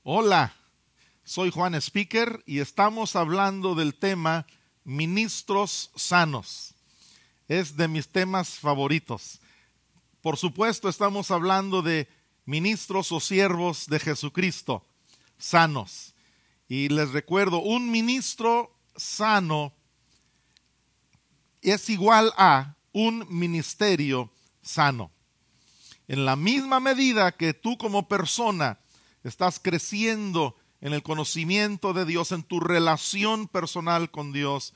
Hola, soy Juan Speaker y estamos hablando del tema ministros sanos. Es de mis temas favoritos. Por supuesto, estamos hablando de ministros o siervos de Jesucristo sanos. Y les recuerdo, un ministro sano es igual a un ministerio sano. En la misma medida que tú como persona estás creciendo en el conocimiento de Dios, en tu relación personal con Dios,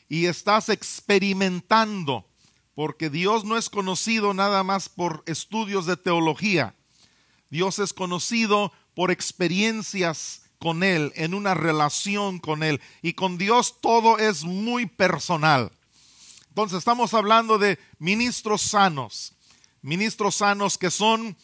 y estás experimentando, porque Dios no es conocido nada más por estudios de teología. Dios es conocido por experiencias con Él, en una relación con Él. Y con Dios todo es muy personal. Entonces estamos hablando de ministros sanos que son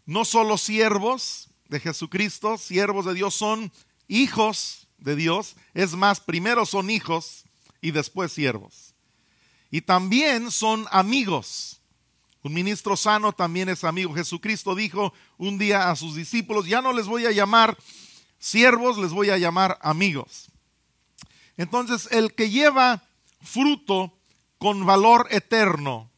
no solo siervos de Jesucristo, siervos de Dios, son hijos de Dios. Es más, primero son hijos y después siervos. Y también son amigos. Un ministro sano también es amigo. Jesucristo dijo un día a sus discípulos: ya no les voy a llamar siervos, les voy a llamar amigos. Entonces, el que lleva fruto con valor eterno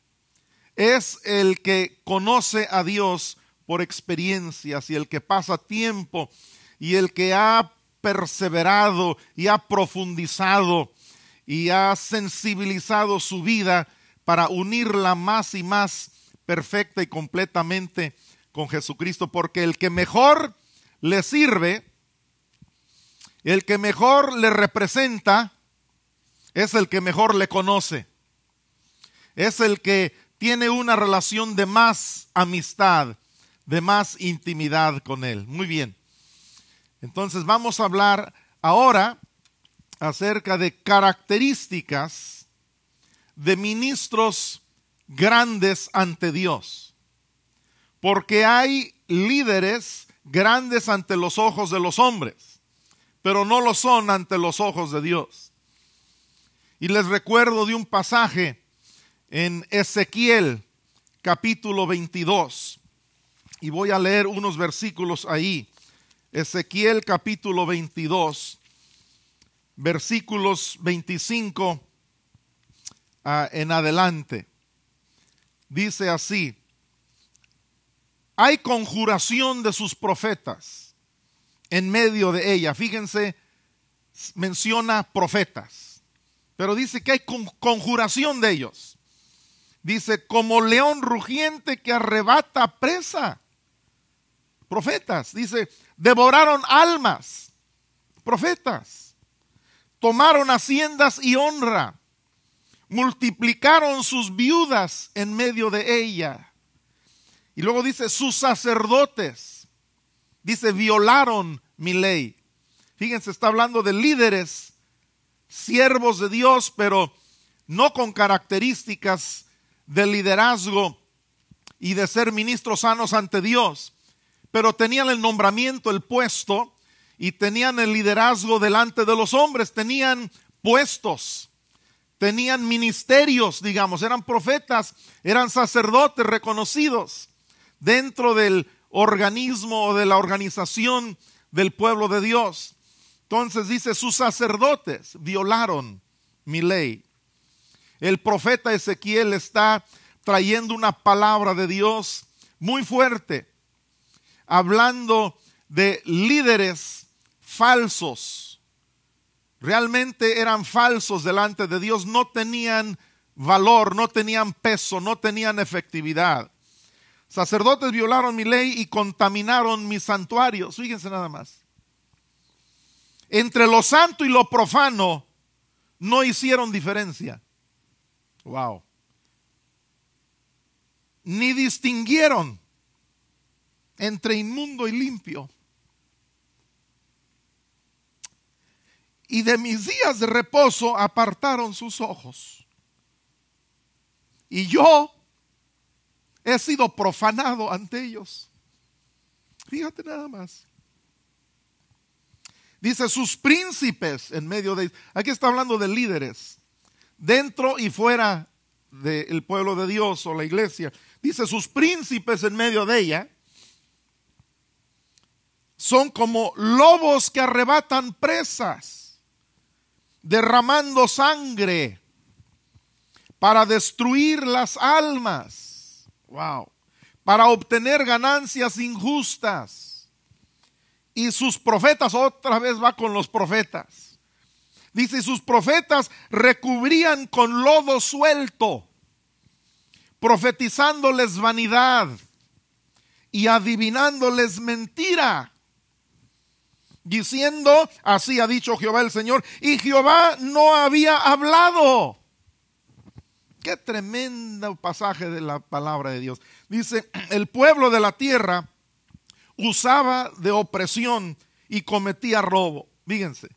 es el que conoce a Dios por experiencias, y el que pasa tiempo, y el que ha perseverado y ha profundizado y ha sensibilizado su vida para unirla más y más perfecta y completamente con Jesucristo, porque el que mejor le sirve, el que mejor le representa, es el que mejor le conoce, es el que tiene una relación de más amistad, de más intimidad con Él. Muy bien. Entonces vamos a hablar ahora acerca de características de ministros grandes ante Dios. Porque hay líderes grandes ante los ojos de los hombres, pero no lo son ante los ojos de Dios. Y les recuerdo de un pasaje en Ezequiel capítulo 22. Y voy a leer unos versículos ahí. Ezequiel capítulo 22, versículos 25 en adelante. Dice así: hay conjuración de sus profetas en medio de ella. Fíjense, menciona profetas, pero dice que hay conjuración de ellos. Dice: como león rugiente que arrebata presa. Profetas, dice, devoraron almas. Profetas, tomaron haciendas y honra, multiplicaron sus viudas en medio de ella. Y luego dice, sus sacerdotes, dice, violaron mi ley. Fíjense, está hablando de líderes, siervos de Dios, pero no con características de liderazgo y de ser ministros sanos ante Dios, pero tenían el nombramiento, el puesto, y tenían el liderazgo delante de los hombres, tenían puestos, tenían ministerios, digamos, eran profetas, eran sacerdotes reconocidos dentro del organismo o de la organización del pueblo de Dios. Entonces dice, sus sacerdotes violaron mi ley. El profeta Ezequiel está trayendo una palabra de Dios muy fuerte, hablando de líderes falsos. Realmente eran falsos delante de Dios, no tenían valor, no tenían peso, no tenían efectividad. Sacerdotes violaron mi ley y contaminaron mis santuarios. Fíjense nada más. Entre lo santo y lo profano no hicieron diferencia. Wow. Ni distinguieron entre inmundo y limpio. Y de mis días de reposo apartaron sus ojos. Y yo he sido profanado ante ellos. Fíjate nada más. Dice, sus príncipes en medio de... Aquí está hablando de líderes, dentro y fuera del pueblo de Dios o la iglesia. Dice, sus príncipes en medio de ella son como lobos que arrebatan presas, derramando sangre para destruir las almas. Wow. Para obtener ganancias injustas. Y sus profetas, otra vez va con los profetas. Dice, sus profetas recubrían con lodo suelto, profetizándoles vanidad y adivinándoles mentira, diciendo, así ha dicho Jehová el Señor, y Jehová no había hablado. Qué tremendo pasaje de la palabra de Dios. Dice, el pueblo de la tierra usaba de opresión y cometía robo. Fíjense,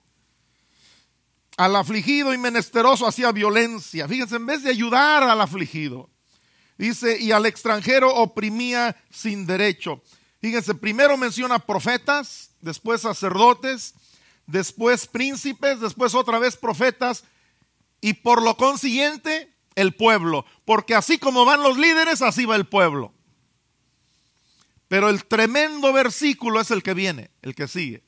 al afligido y menesteroso hacía violencia. Fíjense, en vez de ayudar al afligido, dice, y al extranjero oprimía sin derecho. Fíjense, primero menciona profetas, después sacerdotes, después príncipes, después otra vez profetas, y por lo consiguiente el pueblo, porque así como van los líderes, así va el pueblo. Pero el tremendo versículo es el que viene, el que sigue.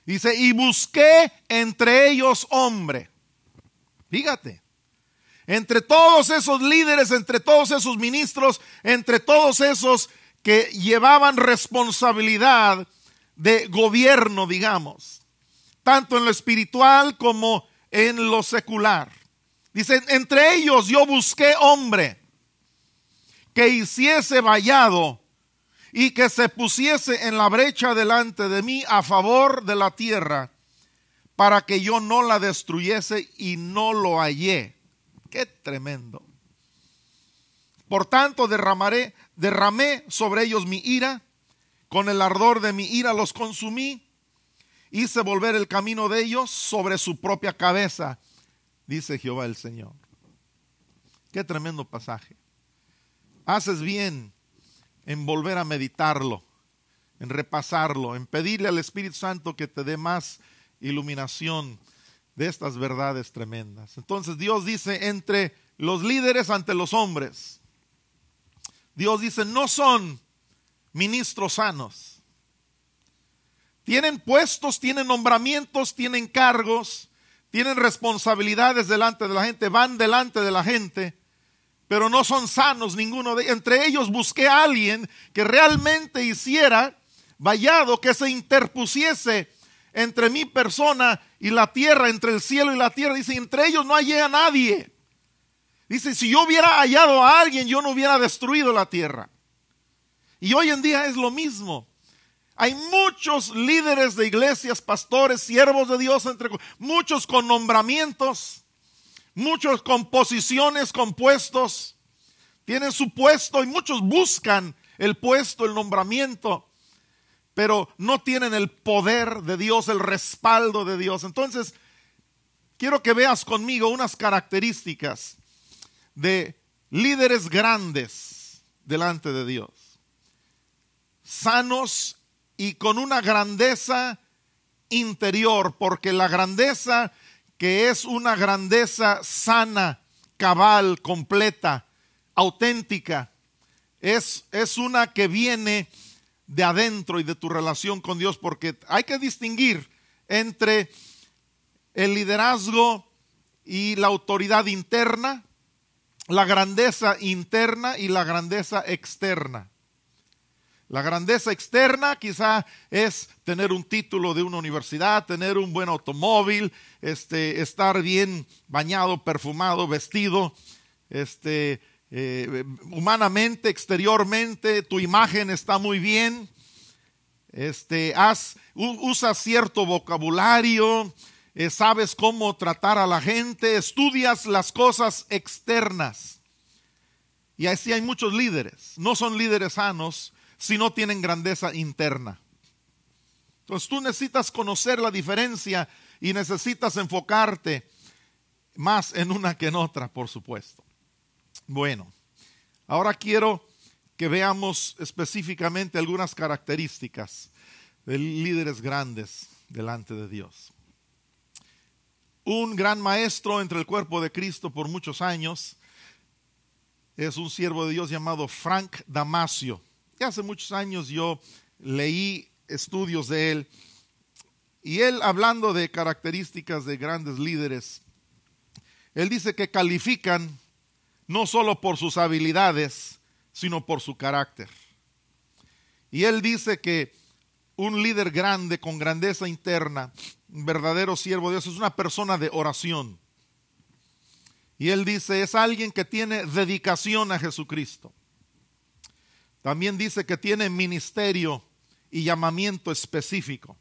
Dice, y busqué entre ellos hombre. Fíjate, entre todos esos líderes, entre todos esos ministros, entre todos esos que llevaban responsabilidad de gobierno, digamos, tanto en lo espiritual como en lo secular. Dice, entre ellos yo busqué hombre que hiciese vallado y que se pusiese en la brecha delante de mí a favor de la tierra, para que yo no la destruyese, y no lo hallé. Qué tremendo. Por tanto derramé sobre ellos mi ira, con el ardor de mi ira los consumí, hice volver el camino de ellos sobre su propia cabeza, dice Jehová el Señor. Qué tremendo pasaje. Haces bien en volver a meditarlo, en repasarlo, en pedirle al Espíritu Santo que te dé más iluminación de estas verdades tremendas. Entonces Dios dice, entre los líderes ante los hombres, Dios dice, no son ministros sanos. Tienen puestos, tienen nombramientos, tienen cargos, tienen responsabilidades delante de la gente, van delante de la gente, pero no son sanos ninguno de ellos. Entre ellos busqué a alguien que realmente hiciera vallado, que se interpusiese entre mi persona y la tierra, entre el cielo y la tierra. Dice, entre ellos no hallé a nadie. Dice, si yo hubiera hallado a alguien, yo no hubiera destruido la tierra. Y hoy en día es lo mismo. Hay muchos líderes de iglesias, pastores, siervos de Dios, muchos con nombramientos, muchos con posiciones, con puestos. Tienen su puesto y muchos buscan el puesto, el nombramiento, pero no tienen el poder de Dios, el respaldo de Dios. Entonces, quiero que veas conmigo unas características de líderes grandes delante de Dios, sanos y con una grandeza interior, porque la grandeza que es una grandeza sana, cabal, completa, auténtica, es una que viene de adentro y de tu relación con Dios, porque hay que distinguir entre el liderazgo y la autoridad interna, la grandeza interna y la grandeza externa. La grandeza externa quizá es tener un título de una universidad, tener un buen automóvil, estar bien bañado, perfumado, vestido, humanamente, exteriormente, tu imagen está muy bien, usas cierto vocabulario, sabes cómo tratar a la gente, estudias las cosas externas. Y así hay muchos líderes, no son líderes sanos si no tienen grandeza interna. Entonces tú necesitas conocer la diferencia y necesitas enfocarte más en una que en otra, por supuesto. Bueno, ahora quiero que veamos específicamente algunas características de líderes grandes delante de Dios. Un gran maestro entre el cuerpo de Cristo por muchos años es un siervo de Dios llamado Frank Damasio. Y hace muchos años yo leí estudios de él, y él, hablando de características de grandes líderes, él dice que califican no solo por sus habilidades, sino por su carácter. Y él dice que un líder grande, con grandeza interna, un verdadero siervo de Dios, es una persona de oración. Y él dice, es alguien que tiene dedicación a Jesucristo. También dice que tiene ministerio y llamamiento específico.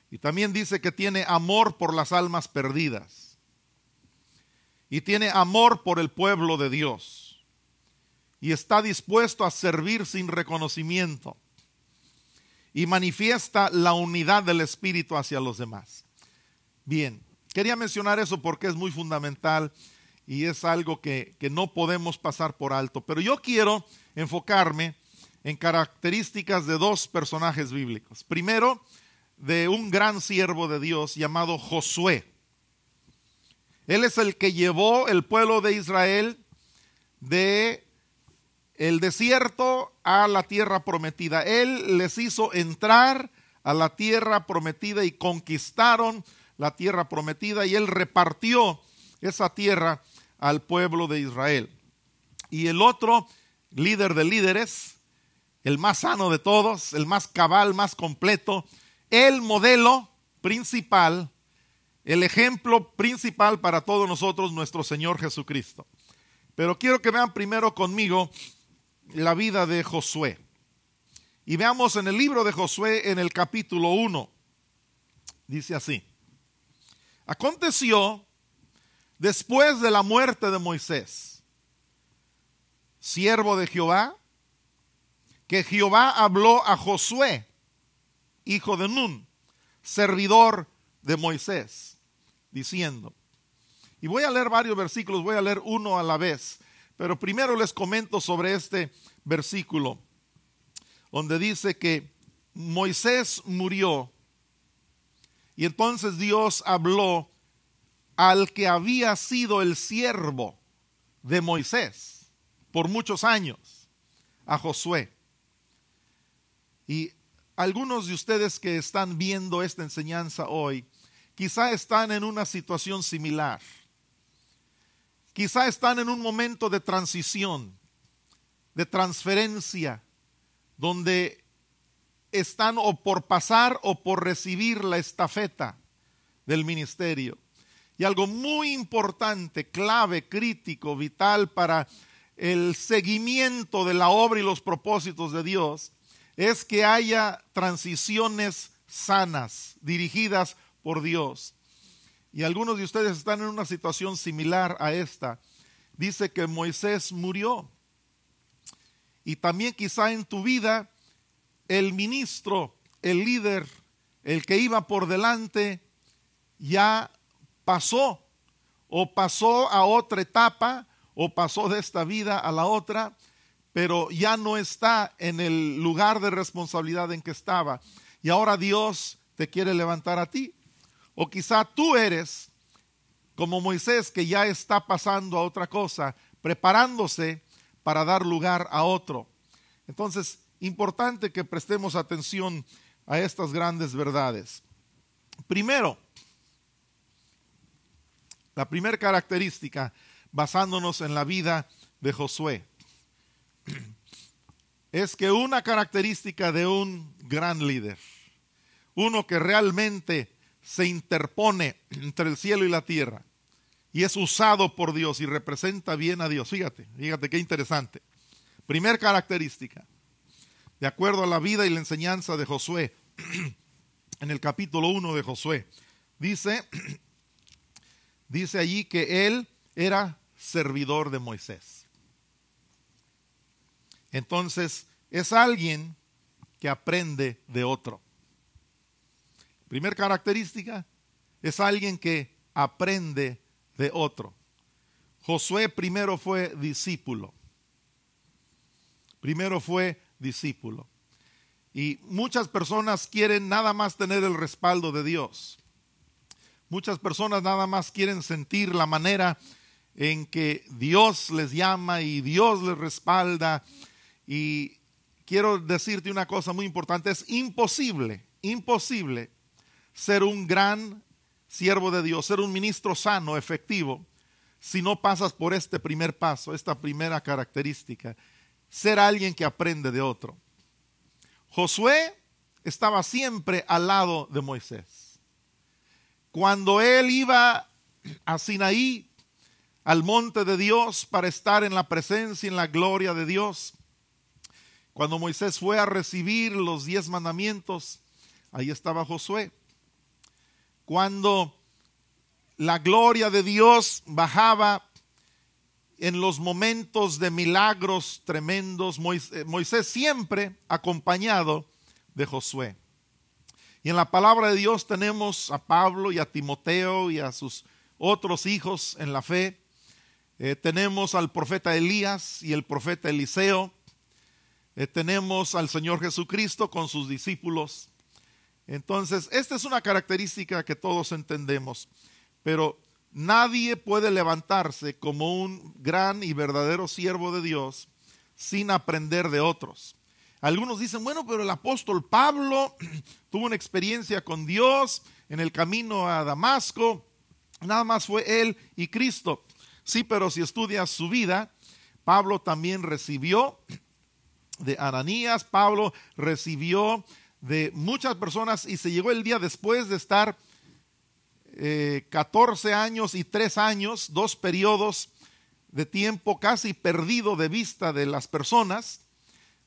Y también dice que tiene amor por las almas perdidas. Y tiene amor por el pueblo de Dios. Y está dispuesto a servir sin reconocimiento. Y manifiesta la unidad del Espíritu hacia los demás. Bien, quería mencionar eso porque es muy fundamental y es algo que no podemos pasar por alto. Pero yo quiero enfocarme en características de dos personajes bíblicos. Primero, de un gran siervo de Dios llamado Josué. Él es el que llevó el pueblo de Israel de el desierto a la tierra prometida. Él les hizo entrar a la tierra prometida y conquistaron la tierra prometida, y él repartió esa tierra al pueblo de Israel. Y el otro líder de líderes, el más sano de todos, el más cabal, más completo, el modelo principal, el ejemplo principal para todos nosotros, nuestro Señor Jesucristo. Pero quiero que vean primero conmigo la vida de Josué. Y veamos en el libro de Josué, en el capítulo 1. Dice así: aconteció después de la muerte de Moisés, siervo de Jehová, que Jehová habló a Josué, hijo de Nun, servidor de Moisés, diciendo. Y voy a leer varios versículos, voy a leer uno a la vez, pero primero les comento sobre este versículo, donde dice que Moisés murió, y entonces Dios habló al que había sido el siervo de Moisés por muchos años, a Josué. Y algunos de ustedes que están viendo esta enseñanza hoy, quizá están en una situación similar. Quizá están en un momento de transición, de transferencia, donde están o por pasar o por recibir la estafeta del ministerio. Y algo muy importante, clave, crítico, vital para el seguimiento de la obra y los propósitos de Dios, es que haya transiciones sanas, dirigidas por Dios. Y algunos de ustedes están en una situación similar a esta. Dice que Moisés murió. Y también quizá en tu vida, el ministro, el líder, el que iba por delante, ya pasó, o pasó a otra etapa, o pasó de esta vida a la otra, pero ya no está en el lugar de responsabilidad en que estaba. Y ahora Dios te quiere levantar a ti. O quizá tú eres como Moisés, que ya está pasando a otra cosa, preparándose para dar lugar a otro. Entonces, importante que prestemos atención a estas grandes verdades. Primero, la primera característica, basándonos en la vida de Josué, es que una característica de un gran líder, uno que realmente se interpone entre el cielo y la tierra y es usado por Dios y representa bien a Dios. Fíjate qué interesante. Primer característica, de acuerdo a la vida y la enseñanza de Josué, en el capítulo 1 de Josué, dice allí que él era servidor de Moisés. Entonces, es alguien que aprende de otro. Primer característica, es alguien que aprende de otro. Josué primero fue discípulo. Y muchas personas quieren nada más tener el respaldo de Dios. Muchas personas nada más quieren sentir la manera en que Dios les llama y Dios les respalda, y quiero decirte una cosa muy importante. Es imposible ser un gran siervo de Dios, ser un ministro sano, efectivo, si no pasas por este primer paso, esta primera característica, ser alguien que aprende de otro. Josué estaba siempre al lado de Moisés. Cuando él iba a Sinaí, al monte de Dios, para estar en la presencia y en la gloria de Dios, cuando Moisés fue a recibir los 10 mandamientos, ahí estaba Josué. Cuando la gloria de Dios bajaba en los momentos de milagros tremendos, Moisés siempre acompañado de Josué. Y en la palabra de Dios tenemos a Pablo y a Timoteo y a sus otros hijos en la fe. Tenemos al profeta Elías y el profeta Eliseo. Tenemos al Señor Jesucristo con sus discípulos. Entonces, esta es una característica que todos entendemos, pero nadie puede levantarse como un gran y verdadero siervo de Dios sin aprender de otros. Algunos dicen, bueno, pero el apóstol Pablo tuvo una experiencia con Dios en el camino a Damasco, nada más fue él y Cristo. Sí, pero si estudias su vida, Pablo también recibió de Ananías, Pablo recibió de muchas personas y se llegó el día después de estar 14 años y 3 años, 2 periodos de tiempo casi perdido de vista de las personas,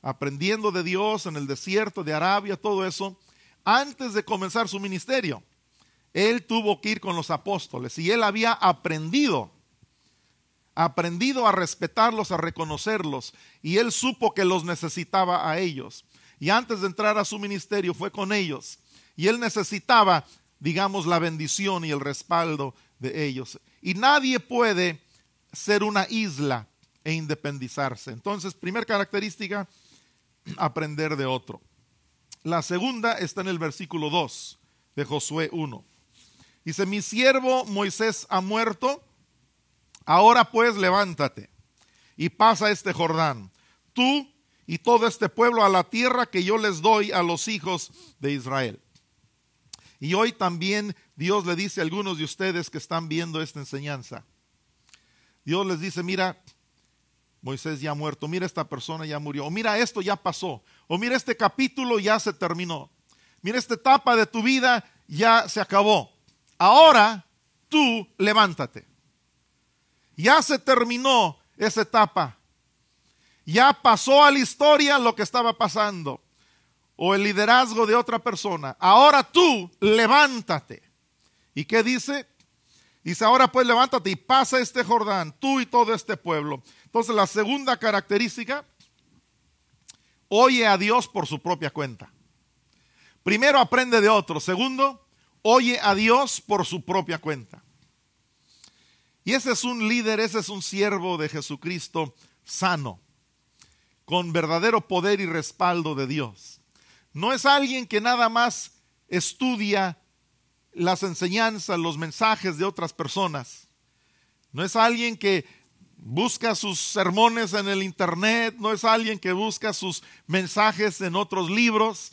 aprendiendo de Dios en el desierto de Arabia, todo eso, antes de comenzar su ministerio. Él tuvo que ir con los apóstoles y él había aprendido a respetarlos, a reconocerlos, y él supo que los necesitaba a ellos. Y antes de entrar a su ministerio fue con ellos, y él necesitaba, digamos, la bendición y el respaldo de ellos. Y nadie puede ser una isla e independizarse. Entonces, primera característica, aprender de otro. La segunda está en el versículo 2 de Josué 1. Dice, mi siervo Moisés ha muerto, ahora pues levántate y pasa este Jordán, tú y todo este pueblo, a la tierra que yo les doy a los hijos de Israel. Y hoy también Dios le dice a algunos de ustedes que están viendo esta enseñanza. Dios les dice, mira, Moisés ya ha muerto, mira, esta persona ya murió, o mira, esto ya pasó, o mira, este capítulo ya se terminó, mira, esta etapa de tu vida ya se acabó. Ahora tú levántate. Ya se terminó esa etapa. Ya pasó a la historia lo que estaba pasando, o el liderazgo de otra persona. Ahora tú levántate. ¿Y qué dice? Dice, ahora pues levántate y pasa este Jordán, tú y todo este pueblo. Entonces la segunda característica, oye a Dios por su propia cuenta. Primero, aprende de otro. Segundo, oye a Dios por su propia cuenta. Y ese es un líder, ese es un siervo de Jesucristo sano, con verdadero poder y respaldo de Dios. No es alguien que nada más estudia las enseñanzas, los mensajes de otras personas. No es alguien que busca sus sermones en el internet, no es alguien que busca sus mensajes en otros libros.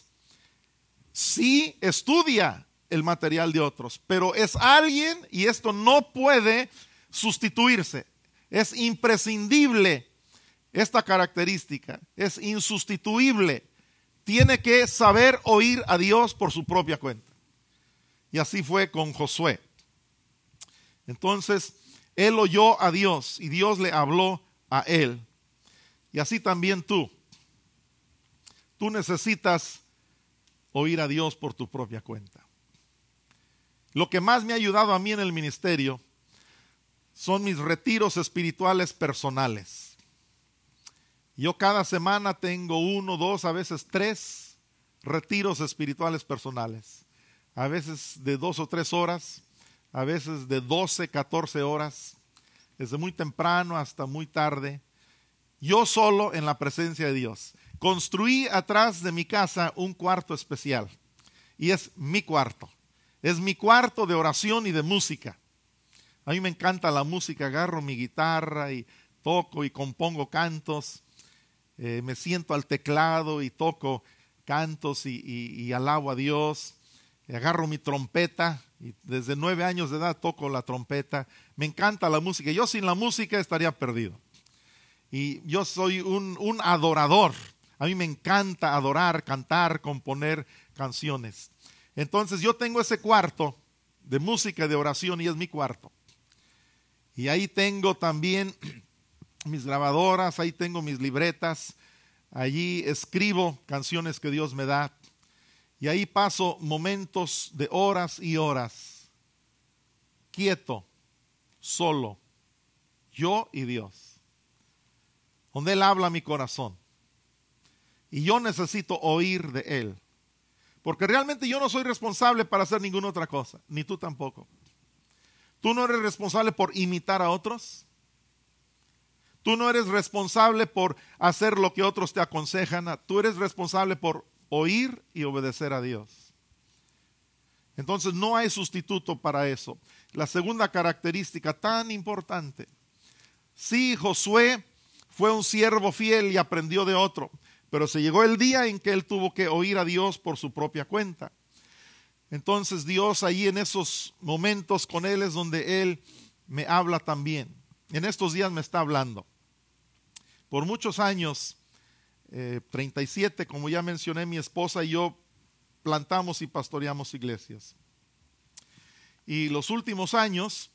Sí estudia el material de otros, pero es alguien, y esto no puede sustituirse, es imprescindible esta característica, es insustituible. Tiene que saber oír a Dios por su propia cuenta. Y así fue con Josué. Entonces, él oyó a Dios y Dios le habló a él. Y así también tú. Tú necesitas oír a Dios por tu propia cuenta. Lo que más me ha ayudado a mí en el ministerio son mis retiros espirituales personales. Yo cada semana tengo 1, 2, a veces 3 retiros espirituales personales. A veces de 2 o 3 horas, a veces de 12, 14 horas, desde muy temprano hasta muy tarde. Yo solo en la presencia de Dios. Construí atrás de mi casa un cuarto especial y es mi cuarto. Es mi cuarto de oración y de música. A mí me encanta la música, agarro mi guitarra y toco y compongo cantos. me siento al teclado y toco cantos y alabo a Dios. Agarro mi trompeta y desde 9 años de edad toco la trompeta. Me encanta la música. Yo sin la música estaría perdido. Y yo soy un adorador. A mí me encanta adorar, cantar, componer canciones. Entonces yo tengo ese cuarto de música y de oración y es mi cuarto. Y ahí tengo también mis grabadoras, ahí tengo mis libretas. Allí escribo canciones que Dios me da. Y ahí paso momentos de horas y horas, quieto, solo, yo y Dios, donde Él habla a mi corazón. Y yo necesito oír de Él, porque realmente yo no soy responsable para hacer ninguna otra cosa, ni tú tampoco. Tú no eres responsable por imitar a otros. Tú no eres responsable por hacer lo que otros te aconsejan. Tú eres responsable por oír y obedecer a Dios. Entonces no hay sustituto para eso. La segunda característica tan importante. Sí, Josué fue un siervo fiel y aprendió de otro, pero se llegó el día en que él tuvo que oír a Dios por su propia cuenta. Entonces Dios ahí en esos momentos con él es donde Él me habla también. En estos días me está hablando. Por muchos años, 37, como ya mencioné, mi esposa y yo plantamos y pastoreamos iglesias. Y los últimos años,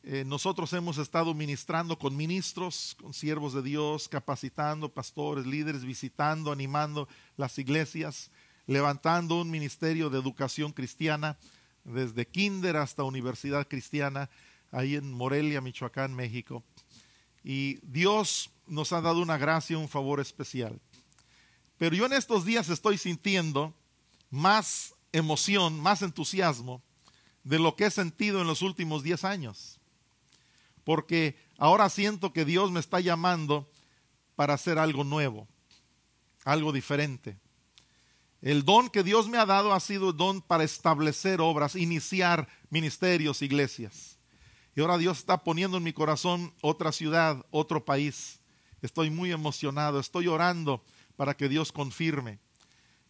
nosotros hemos estado ministrando con ministros, con siervos de Dios, capacitando pastores, líderes, visitando, animando las iglesias, levantando un ministerio de educación cristiana, desde kinder hasta universidad cristiana, ahí en Morelia, Michoacán, México. Y Dios nos ha dado una gracia, un favor especial. Pero yo en estos días estoy sintiendo más emoción, más entusiasmo de lo que he sentido en los últimos 10 años. Porque ahora siento que Dios me está llamando para hacer algo nuevo, algo diferente. El don que Dios me ha dado ha sido el don para establecer obras, iniciar ministerios, iglesias. Y ahora Dios está poniendo en mi corazón otra ciudad, otro país. Estoy muy emocionado, estoy orando para que Dios confirme.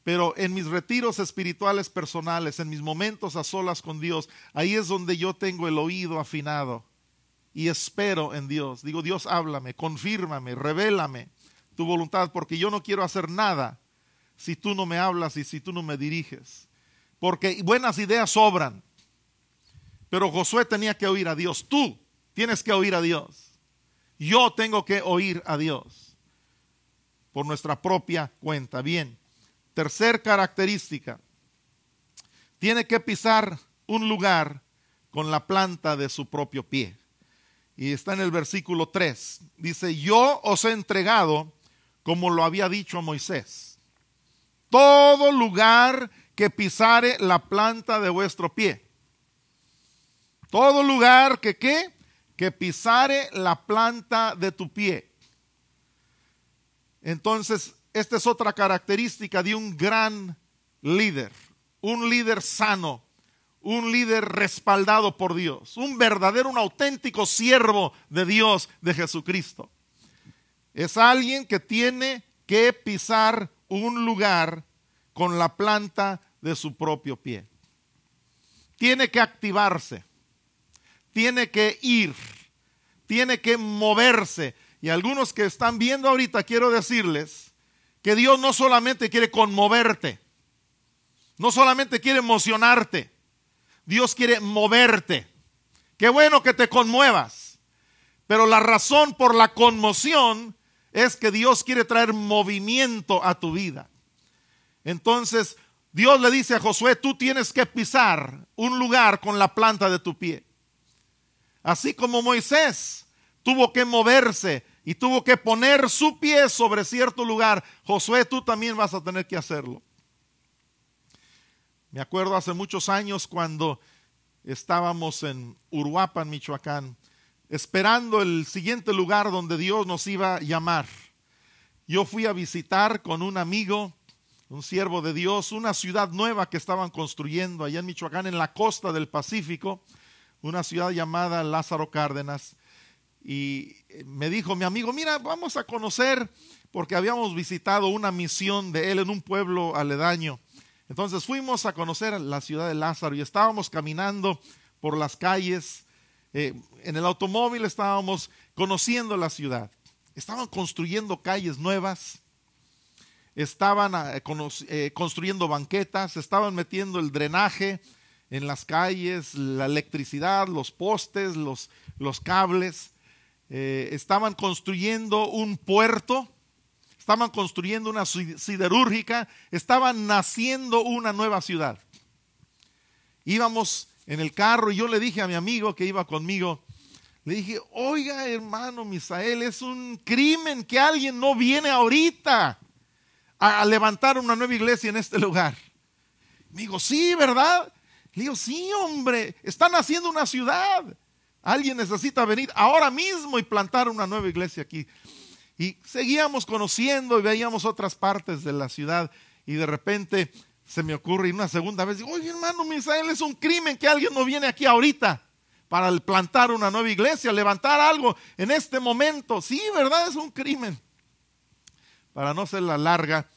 Pero en mis retiros espirituales personales, en mis momentos a solas con Dios, ahí es donde yo tengo el oído afinado y espero en Dios. Digo, Dios, háblame, confírmame, revélame tu voluntad, porque yo no quiero hacer nada si tú no me hablas y si tú no me diriges. Porque buenas ideas sobran. Pero Josué tenía que oír a Dios. Tú tienes que oír a Dios. Yo tengo que oír a Dios por nuestra propia cuenta. Bien, tercer característica. Tiene que pisar un lugar con la planta de su propio pie. Y está en el versículo 3. Dice, yo os he entregado como lo había dicho a Moisés. Todo lugar que pisare la planta de vuestro pie. Todo lugar que ¿qué? Que pisare la planta de tu pie. Entonces, esta es otra característica de un gran líder. Un líder sano. Un líder respaldado por Dios. Un verdadero, un auténtico siervo de Dios, de Jesucristo. Es alguien que tiene que pisar un lugar con la planta de su propio pie. Tiene que activarse. Tiene que ir, tiene que moverse. Y algunos que están viendo ahorita, quiero decirles que Dios no solamente quiere conmoverte, no solamente quiere emocionarte, Dios quiere moverte. Qué bueno que te conmuevas, pero la razón por la conmoción es que Dios quiere traer movimiento a tu vida. Entonces, Dios le dice a Josué, tú tienes que pisar un lugar con la planta de tu pie. Así como Moisés tuvo que moverse y tuvo que poner su pie sobre cierto lugar, Josué, tú también vas a tener que hacerlo. Me acuerdo hace muchos años cuando estábamos en Uruapan, Michoacán, esperando el siguiente lugar donde Dios nos iba a llamar. Yo fui a visitar con un amigo, un siervo de Dios, una ciudad nueva que estaban construyendo allá en Michoacán, en la costa del Pacífico, una ciudad llamada Lázaro Cárdenas. Y me dijo mi amigo, mira, vamos a conocer porque habíamos visitado una misión de él en un pueblo aledaño. Entonces fuimos a conocer la ciudad de Lázaro y estábamos caminando por las calles. En el automóvil estábamos conociendo la ciudad. Estaban construyendo calles nuevas, estaban construyendo banquetas, estaban metiendo el drenaje en las calles, la electricidad, los postes, los cables. Estaban construyendo un puerto, estaban construyendo una siderúrgica, estaban naciendo una nueva ciudad. Íbamos en el carro y yo le dije a mi amigo que iba conmigo, le dije, oiga hermano Misael, es un crimen que alguien no viene ahorita a levantar una nueva iglesia en este lugar. Me dijo, sí, ¿verdad? Le digo, sí, hombre, están haciendo una ciudad. Alguien necesita venir ahora mismo y plantar una nueva iglesia aquí. Y seguíamos conociendo y veíamos otras partes de la ciudad y de repente se me ocurre una segunda vez, digo, oye hermano Misael, es un crimen que alguien no viene aquí ahorita para plantar una nueva iglesia, levantar algo en este momento. Sí, ¿verdad? Es un crimen. Para no ser la larga,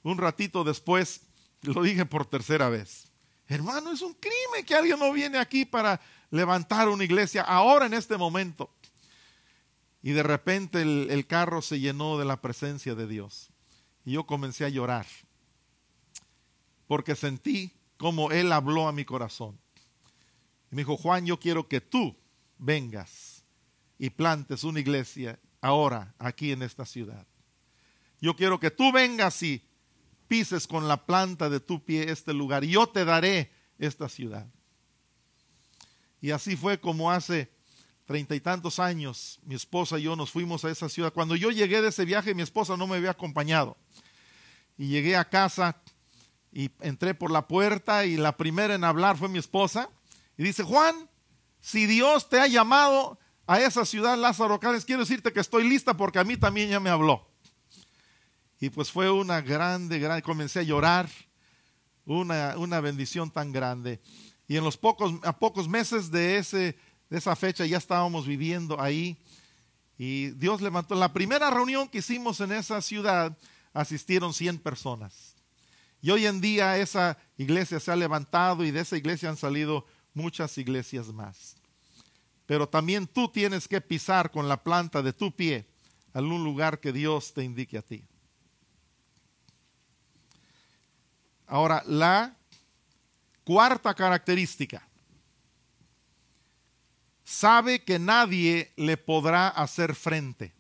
un ratito después lo dije por tercera vez. Hermano, es un crimen que alguien no viene aquí para levantar una iglesia ahora en este momento. Y de repente el carro se llenó de la presencia de Dios. Y yo comencé a llorar. Porque sentí como Él habló a mi corazón. Y me dijo, Juan, yo quiero que tú vengas y plantes una iglesia ahora aquí en esta ciudad. Yo quiero que tú vengas y pises con la planta de tu pie este lugar y yo te daré esta ciudad. Y así fue como hace 30 y tantos años mi esposa y yo nos fuimos a esa ciudad. Cuando yo llegué de ese viaje, mi esposa no me había acompañado. Y llegué a casa y entré por la puerta y la primera en hablar fue mi esposa. Y dice, Juan, si Dios te ha llamado a esa ciudad, Lázaro Cárdenas, quiero decirte que estoy lista porque a mí también ya me habló. Y pues fue una grande, comencé a llorar, una bendición tan grande. Y a pocos meses de esa fecha ya estábamos viviendo ahí. Y Dios levantó, la primera reunión que hicimos en esa ciudad, asistieron 100 personas. Y hoy en día esa iglesia se ha levantado y de esa iglesia han salido muchas iglesias más. Pero también tú tienes que pisar con la planta de tu pie a algún lugar que Dios te indique a ti. Ahora, la cuarta característica. Sabe que nadie le podrá hacer frente.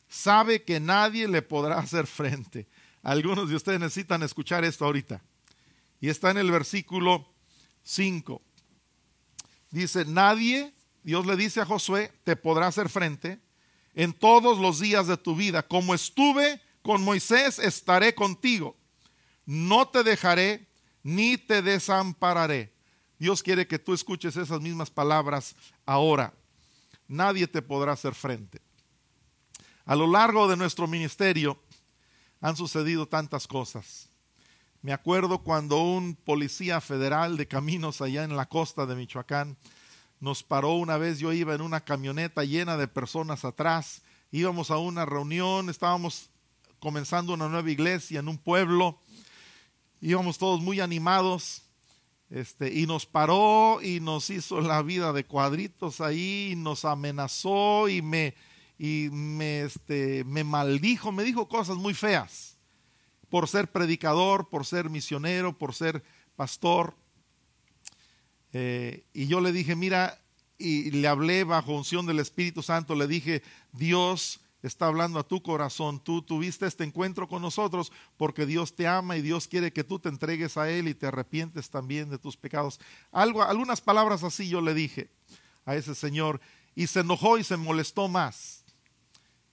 Sabe que nadie le podrá hacer frente. Algunos de ustedes necesitan escuchar esto ahorita. Y está en el versículo 5. Dice, nadie, Dios le dice a Josué, te podrá hacer frente en todos los días de tu vida. Como estuve con Moisés, estaré contigo. No te dejaré ni te desampararé. Dios quiere que tú escuches esas mismas palabras ahora. Nadie te podrá hacer frente. A lo largo de nuestro ministerio han sucedido tantas cosas. Me acuerdo cuando un policía federal de caminos allá en la costa de Michoacán nos paró una vez. Yo iba en una camioneta llena de personas atrás. Íbamos a una reunión, estábamos comenzando una nueva iglesia en un pueblo. Íbamos todos muy animados. Y nos paró y nos hizo la vida de cuadritos ahí, y nos amenazó y me maldijo, me dijo cosas muy feas por ser predicador, por ser misionero, por ser pastor. Y yo le dije, mira, y le hablé bajo unción del Espíritu Santo, le dije, Dios está hablando a tu corazón, tú tuviste este encuentro con nosotros porque Dios te ama y Dios quiere que tú te entregues a Él y te arrepientes también de tus pecados. Algunas palabras así yo le dije a ese señor y se enojó y se molestó más.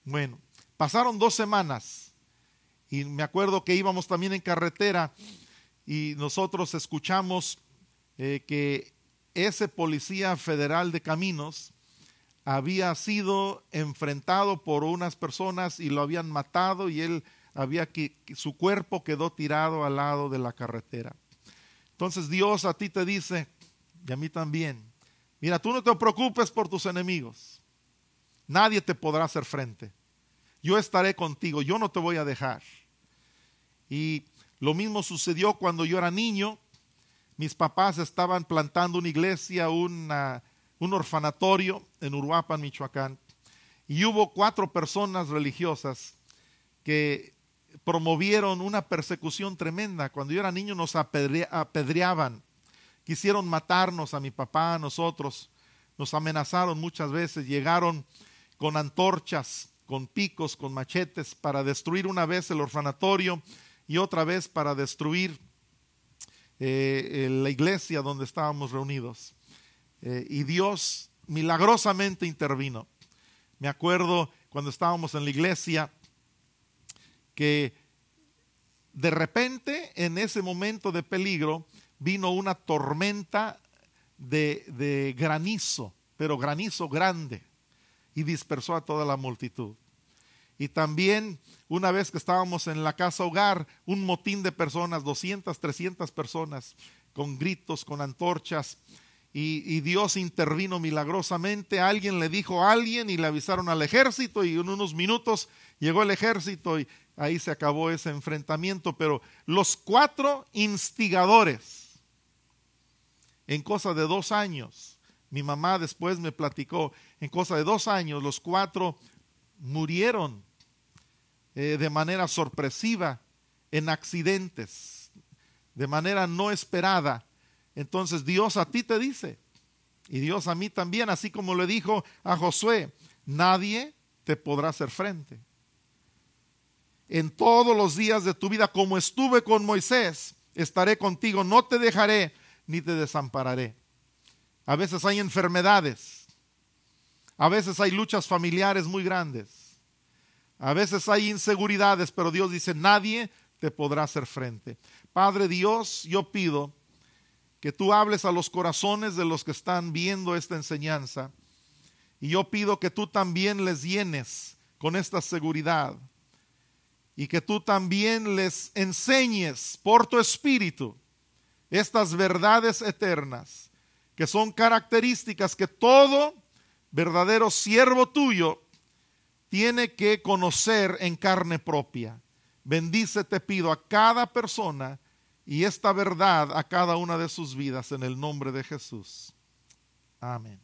Bueno, pasaron 2 semanas y me acuerdo que íbamos también en carretera y nosotros escuchamos que ese policía federal de caminos había sido enfrentado por unas personas y lo habían matado y su cuerpo quedó tirado al lado de la carretera. Entonces Dios a ti te dice, y a mí también, mira, tú no te preocupes por tus enemigos. Nadie te podrá hacer frente. yo estaré contigo, yo no te voy a dejar. Y lo mismo sucedió cuando yo era niño. Mis papás estaban plantando una iglesia, un orfanatorio en Uruapan, Michoacán. Y hubo 4 personas religiosas que promovieron una persecución tremenda. Cuando yo era niño nos apedreaban. Quisieron matarnos a mi papá, a nosotros. Nos amenazaron muchas veces. Llegaron con antorchas, con picos, con machetes para destruir una vez el orfanatorio y otra vez para destruir la iglesia donde estábamos reunidos. Y Dios milagrosamente intervino. Me acuerdo cuando estábamos en la iglesia que de repente en ese momento de peligro vino una tormenta de granizo, pero granizo grande, y dispersó a toda la multitud. Y también una vez que estábamos en la casa hogar, un motín de personas, 200, 300 personas, con gritos, con antorchas, y Dios intervino milagrosamente. Alguien le dijo a alguien y le avisaron al ejército, y en unos minutos llegó el ejército y ahí se acabó ese enfrentamiento. Pero los 4 instigadores, en cosa de 2 años, mi mamá después me platicó, en cosa de 2 años los 4 murieron de manera sorpresiva, en accidentes, de manera no esperada. Entonces Dios a ti te dice, y Dios a mí también, así como le dijo a Josué, nadie te podrá hacer frente. En todos los días de tu vida, como estuve con Moisés, estaré contigo, no te dejaré ni te desampararé. A veces hay enfermedades, a veces hay luchas familiares muy grandes, a veces hay inseguridades, pero Dios dice, nadie te podrá hacer frente. Padre Dios, yo pido que tú hables a los corazones de los que están viendo esta enseñanza, y yo pido que tú también les llenes con esta seguridad, y que tú también les enseñes por tu Espíritu estas verdades eternas, que son características que todo verdadero siervo tuyo tiene que conocer en carne propia. Bendice, te pido, a cada persona y esta verdad a cada una de sus vidas en el nombre de Jesús. Amén.